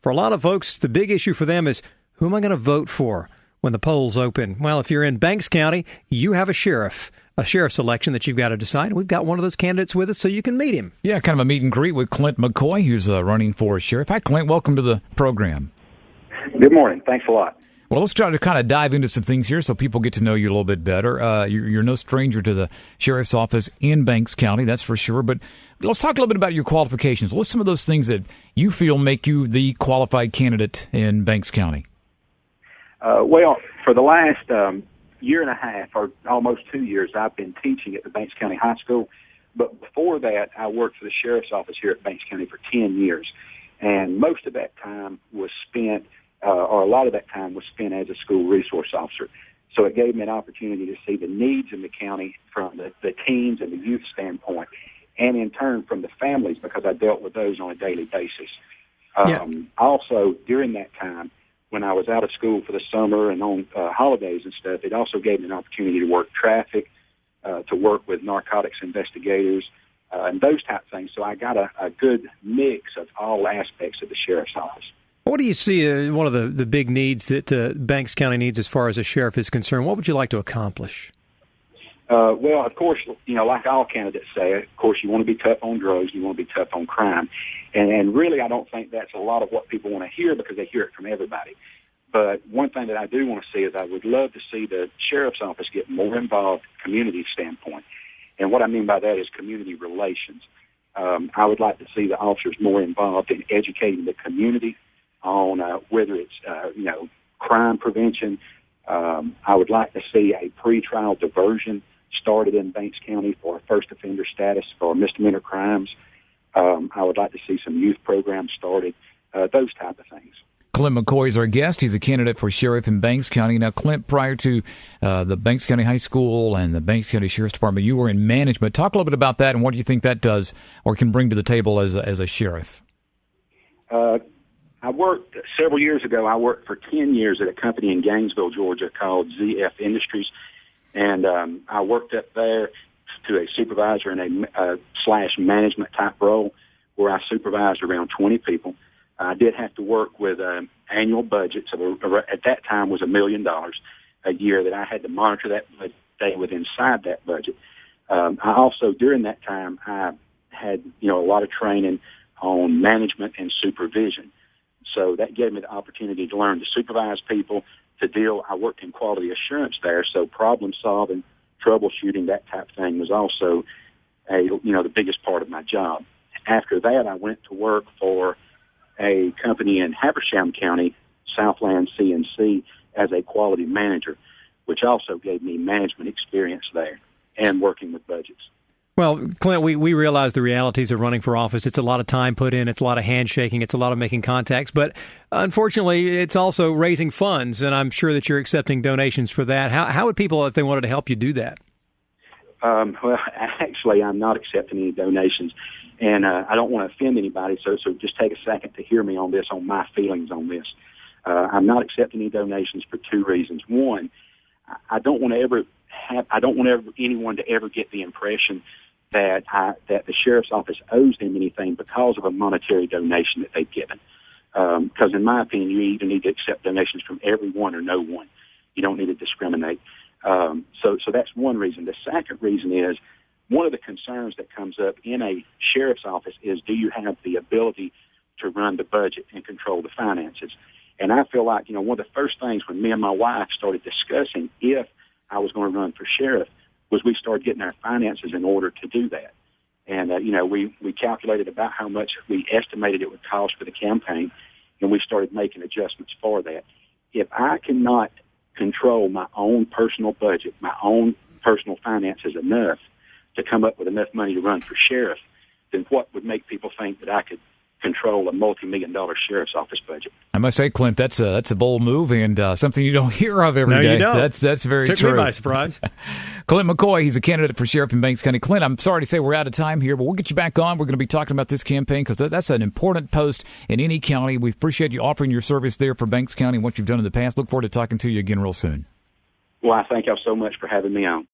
For a lot of folks, the big issue for them is, who am I going to vote for when the polls open? Well, if you're in Banks County, you have a sheriff's election that you've got to decide. We've got one of those candidates with us so you can meet him. Yeah, kind of a meet and greet with Clint McCoy, who's running for sheriff. Hi, Clint. Welcome to the program. Good morning. Thanks a lot. Well, let's try to kind of dive into some things here so people get to know you a little bit better. You're no stranger to the sheriff's office in Banks County, that's for sure. But let's talk a little bit about your qualifications. What's some of those things that you feel make you the qualified candidate in Banks County? Well, for the last year and a half, or almost 2 years, I've been teaching at the Banks County High School. But before that, I worked for the sheriff's office here at Banks County for 10 years. And most of that time was spent, or a lot of that time was spent as a school resource officer. So it gave me an opportunity to see the needs in the county from the teens and the youth standpoint, and in turn from the families, because I dealt with those on a daily basis. Also, during that time, when I was out of school for the summer and on holidays and stuff, it also gave me an opportunity to work traffic, to work with narcotics investigators, and those type of things. So I got a good mix of all aspects of the sheriff's office. What do you see one of the big needs that Banks County needs as far as a sheriff is concerned? What would you like to accomplish? Well, of course, like all candidates say, of course, you want to be tough on drugs, you want to be tough on crime. And really, I don't think that's a lot of what people want to hear because they hear it from everybody. But one thing that I do want to see is I would love to see the sheriff's office get more involved from a community standpoint. And what I mean by that is community relations. I would like to see the officers more involved in educating the community on whether it's, crime prevention. I would like to see a pretrial diversion started in Banks County for first offender status for misdemeanor crimes. I would like to see some youth programs started, those type of things. Clint McCoy is our guest. He's a candidate for sheriff in Banks County. Now, Clint, prior to the Banks County High School and the Banks County Sheriff's Department, you were in management. Talk a little bit about that and what do you think that does or can bring to the table as a sheriff? I worked several years ago. I worked for 10 years at a company in Gainesville, Georgia called ZF Industries. And I worked up there to a supervisor in a / management type role where I supervised around 20 people. I did have to work with annual budgets of at that time was $1 million a year that I had to monitor that budget, stay within inside that budget. I also, during that time, I had, a lot of training on management and supervision. So that gave me the opportunity to learn to supervise people, I worked in quality assurance there, so problem solving, troubleshooting, that type of thing was also the biggest part of my job. After that, I went to work for a company in Habersham County, Southland CNC, as a quality manager, which also gave me management experience there and working with budgets. Well, Clint, we realize the realities of running for office. It's a lot of time put in. It's a lot of handshaking. It's a lot of making contacts. But unfortunately, it's also raising funds, and I'm sure that you're accepting donations for that. How would people, if they wanted to help you, do that? Well, actually, I'm not accepting any donations, and I don't want to offend anybody, so just take a second to hear me on this, on my feelings on this. I'm not accepting any donations for two reasons. One, I don't want anyone to ever get the impression that the sheriff's office owes them anything because of a monetary donation that they've given. Because in my opinion, you either need to accept donations from everyone or no one. You don't need to discriminate. So that's one reason. The second reason is one of the concerns that comes up in a sheriff's office is, do you have the ability to run the budget and control the finances? And I feel like, one of the first things when me and my wife started discussing if I was going to run for sheriff was we started getting our finances in order to do that. And, we calculated about how much we estimated it would cost for the campaign, and we started making adjustments for that. If I cannot control my own personal budget, my own personal finances enough to come up with enough money to run for sheriff, then what would make people think that I could control a multi-million-dollar sheriff's office budget? I must say, Clint, that's a bold move and something you don't hear of every day. No, you don't. That's very true. Took me by surprise. Clint McCoy, he's a candidate for sheriff in Banks County. Clint, I'm sorry to say we're out of time here, but we'll get you back on. We're going to be talking about this campaign because that's an important post in any county. We appreciate you offering your service there for Banks County and what you've done in the past. Look forward to talking to you again real soon. Well, I thank y'all so much for having me on.